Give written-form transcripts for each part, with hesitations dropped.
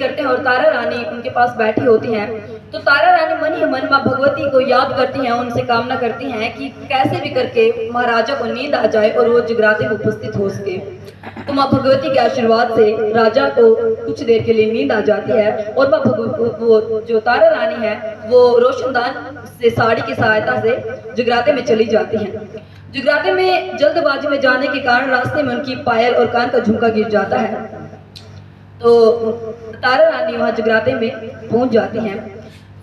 करते हैं और तारा रानी उनके पास बैठी होती हैं। तो तारा रानी मन ही मन माँ भगवती को याद करती हैं, उनसे कामना करती हैं कि कैसे भी करके महाराजा को नींद आ जाए और वो जगराते में उपस्थित हो सके। तो माँ भगवती के आशीर्वाद से राजा को कुछ देर के लिए नींद आ जाती है और माँ वो जो तारा रानी है वो रोशनदान से साड़ी की सहायता से जगराते में चली जाती हैं। जगराते में जल्दबाजी में जाने के कारण रास्ते में उनकी पायल और कान का झुमका गिर जाता है। तो तारा रानी वहां जगराते में पहुंच जाती हैं।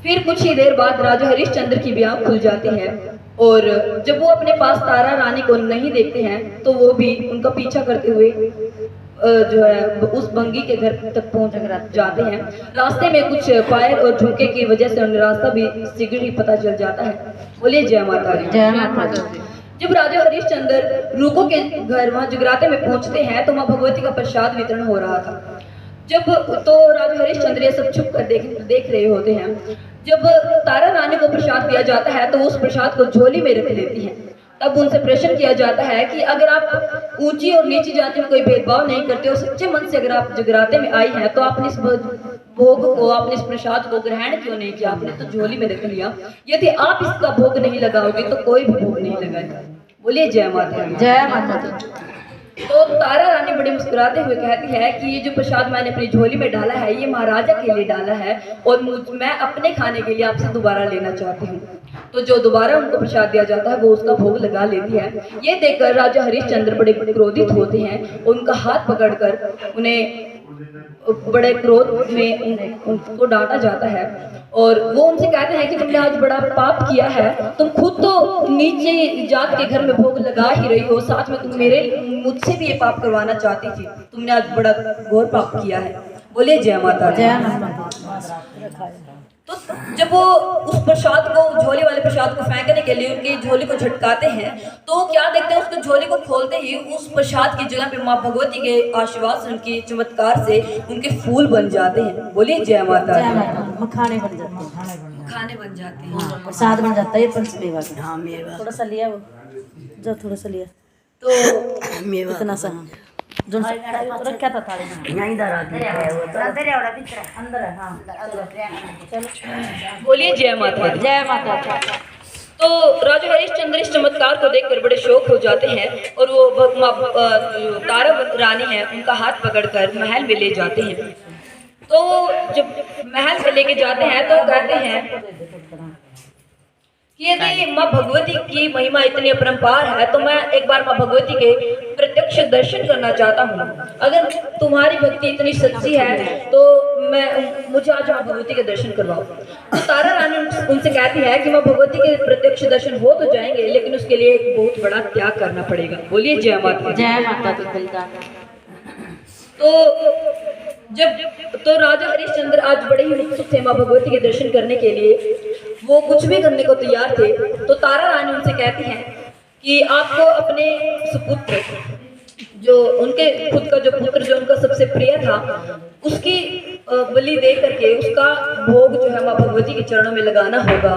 फिर कुछ ही देर बाद राजा हरिश्चंद्र की भी आंख खुल जाती है और जब वो अपने पास तारा रानी को नहीं देखते हैं तो वो भी उनका पीछा करते हुए जो है उस भंगी के घर तक पहुंच जाते हैं। रास्ते में कुछ पायल और झुमके की वजह से उन्हें रास्ता भी शीघ्र ही पता चल जाता है। बोलिए जय माता दी। जय माता दी। जब राजा हरिश्चंद्र रूको के घर वहां जगराते में पहुंचते हैं तो माँ भगवती का प्रसाद वितरण हो रहा था। जब तो राजा हरिश्चंद्र ये सब छुप कर देख रहे होते हैं। जब तारा रानी को प्रसाद दिया जाता है तो उस प्रसाद को झोली में रख लेती हैं। तब उनसे प्रश्न किया जाता है कि अगर आप ऊंची और नीची जाति में कोई भेदभाव नहीं करते हो, सच्चे मन से अगर आप जगराते में आई हैं तो आपने इस भोग को, आपने इस प्रसाद को ग्रहण क्यों नहीं किया? आपने तो झोली में रख लिया। यदि आप इसका भोग नहीं लगाओगे तो कोई भी भोग नहीं लगाएगा। बोलिए जय माता दी। जय माता दी। तो तारा रानी बड़ी मुस्कुराते हुए कहती है कि ये जो प्रसाद मैंने अपनी झोली में डाला है ये महाराजा के लिए डाला है और मैं अपने खाने के लिए आपसे दोबारा लेना चाहती हूँ। तो जो दोबारा उनको प्रसाद दिया जाता है वो उसका भोग लगा लेती है। ये देखकर राजा हरिश्चंद्र बड़े क्रोधित होते हैं। उनका हाथ पकड़कर उन्हें बड़े क्रोध में उनको डांटा जाता है और वो उनसे कहते हैं कि तुमने आज बड़ा पाप किया है। तुम खुद तो नीचे जात के घर में भोग लगा ही रही हो, साथ में तुम मुझसे भी ये पाप करवाना चाहती थी। तुमने आज बड़ा घोर पाप किया है। बोलिए जय माता दी। जय माता। तो जब वो उस प्रसाद को, झोली वाले प्रसाद को फेंकने के लिए उनकी झोली को झटकाते हैं तो क्या देखते हैं, उसको झोली को खोलते ही उस प्रसाद की जगह पे माँ भगवती के आशीर्वाद से, उनके चमत्कार से उनके फूल बन जाते हैं। बोलिए जय माता दी। मखाने बन जाते हैं। खाने बन जाते हैं। प्रसाद बन जाता है पंचमेवा का। हाँ मेवा थोड़ा सा लिया, वो जो थोड़ा सा लिया तो मेवा इतना सा जो रखा था थाली में नहीं धरा दिया है वो तो अंदर है, अंदर है। हाँ चलो बोलिए जय माता दी। जय माता दी। तो राजा हरिश्चंद्र इस चमत्कार को देखकर बड़े शौक हो जाते हैं और वो तारा रानी है उनका हाथ पकड़कर महल में ले जाते हैं। तो जब महल में लेके जाते हैं तो कहते हैं कि यदि माँ भगवती की महिमा इतनी अपरंपार है तो मैं एक बार माँ भगवती के प्रत्यक्ष दर्शन करना चाहता हूँ। अगर तुम्हारी भक्ति इतनी सच्ची है तो मुझे आज माँ भगवती के दर्शन करवाओ। तो तारा रानी उनसे कहती है कि माँ भगवती के प्रत्यक्ष दर्शन हो तो जाएंगे लेकिन उसके लिए एक बहुत बड़ा त्याग करना पड़ेगा। बोलिए जय माता। जय माता दी। तो राजा हरिश्चंद्र आज बड़े ही उत्सुक थे माँ भगवती के दर्शन करने के लिए। वो कुछ भी करने को तैयार थे। तो तारा रानी उनसे कहती हैं कि आपको अपने सुपुत्र, जो उनके खुद का जो पुत्र जो उनका सबसे प्रिय था, उसकी बलि दे करके उसका भोग जो है माँ भगवती के चरणों में लगाना होगा।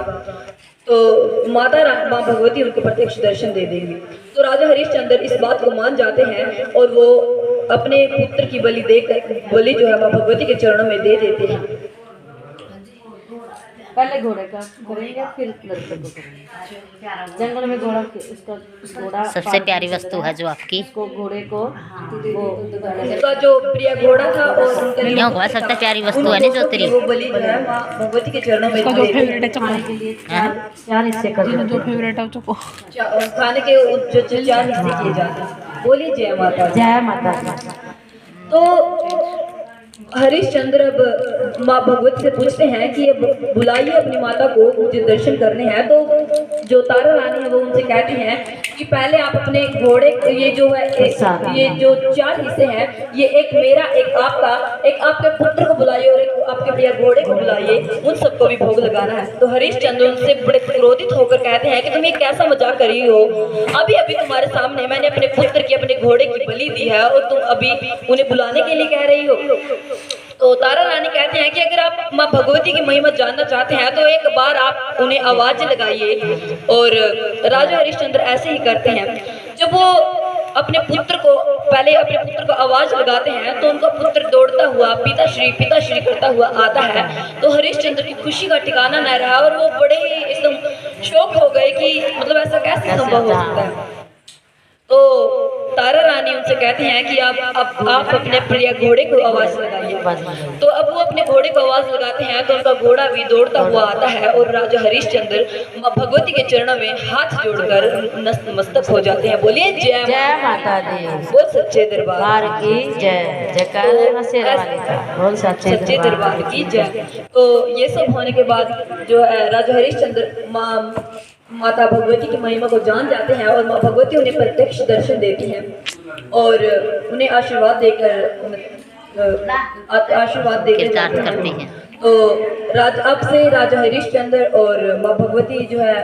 तो माँ भगवती उनको प्रत्यक्ष दर्शन दे देंगी। तो राजा हरिश्चंद्र इस बात को मान जाते हैं और वो अपने पुत्र की बलि जो है माँ भगवती के चरणों में दे देते हैं। पहले घोड़े का करेंगे फिर लड़के को करेंगे। जंगल में घोड़ा, उसका घोड़ा सबसे प्यारी वस्तु है जो आपकी, उसको घोड़े को वो उसका जो प्रिय घोड़ा था और उनका सबसे प्यारी वस्तु है ना जो तेरी, वो बलि जो है माँ भगवती के चरणों में जो फेवरेट है चपाने के लिए चार हिस्से कर दो। जो फेवरेट है उसको खाने के जो चार हिस्से किए जाते हैं। बोलिए जय माता। जय माता। तो हरिश्चंद्र अब माँ भगवती से पूछते हैं कि ये बुलाइए अपनी माता को, मुझे दर्शन करने हैं। तो जो तारा रानी है वो उनसे कहती हैं कि पहले आप अपने घोड़े, ये जो है ये जो चार हिस्से हैं, ये एक मेरा, एक आपका, एक आपके पुत्र को बुलाइए और एक आपके प्रिय घोड़े को बुलाइए, उन सबको भी भोग लगाना है। तो हरिश्चंद्र उनसे बड़े क्रोधित होकर कहते हैं कि तुम ये कैसा मजाक कर रही हो? अभी अभी तुम्हारे सामने मैंने अपने पुत्र की, अपने घोड़े की बलि दी है और तुम अभी उन्हें बुलाने के लिए कह रही हो। तो तारा रानी कहते हैं कि अगर आप माँ भगवती की महिमा जानना चाहते हैं तो एक बार आप उन्हें आवाज लगाइए। और राजा हरिश्चंद्र ऐसे ही करते हैं। जब वो अपने पुत्र को पहले अपने पुत्र को आवाज लगाते हैं तो उनका पुत्र दौड़ता हुआ पिताश्री करता हुआ आता है। तो हरिश्चंद्र की खुशी का ठिकाना न रहा और वो बड़े ही एकदम शौक हो गए कि मतलब ऐसा कैसे संभव हो सकता है। तो तारा रानी उनसे कहती हैं कि आप अपने प्रिय घोड़े को आवाज लगाइए। तो अब वो अपने घोड़े को आवाज लगाते हैं तो उनका घोड़ा भी दौड़ता हुआ आता है और राजा हरिश्चंद्र माँ भगवती के चरणों में हाथ जोड़कर नतमस्तक हो जाते हैं। बोलिए जय जय माता दी, बोल सच्चे दरबार की जय, जयकार बोल सच्चे दरबार की जय। तो ये सब होने के बाद जो है राजा हरिश्चंद्र माता भगवती की महिमा को जान जाते हैं और माँ भगवती उन्हें प्रत्यक्ष दर्शन देती हैं और उन्हें आशीर्वाद देकर कीर्तन करती हैं। तो अब से राजा हरिश्चंद्र और माँ भगवती जो है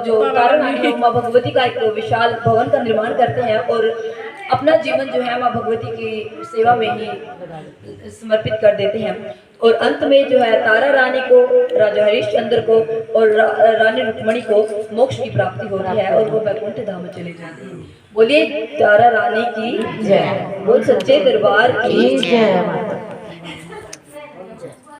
जो तारा रानी है माँ भगवती का एक विशाल भवन का निर्माण करते हैं और अपना जीवन जो है माँ भगवती की सेवा में ही समर्पित कर देते हैं। और अंत में जो है तारा रानी को, राजा हरिश्चंद्र को और रानी रुक्मणी को मोक्ष की प्राप्ति होती है और वो वैकुंठ धाम में चले जाते हैं। बोलिए तारा रानी की जय, बोल सच्चे दरबार की जय।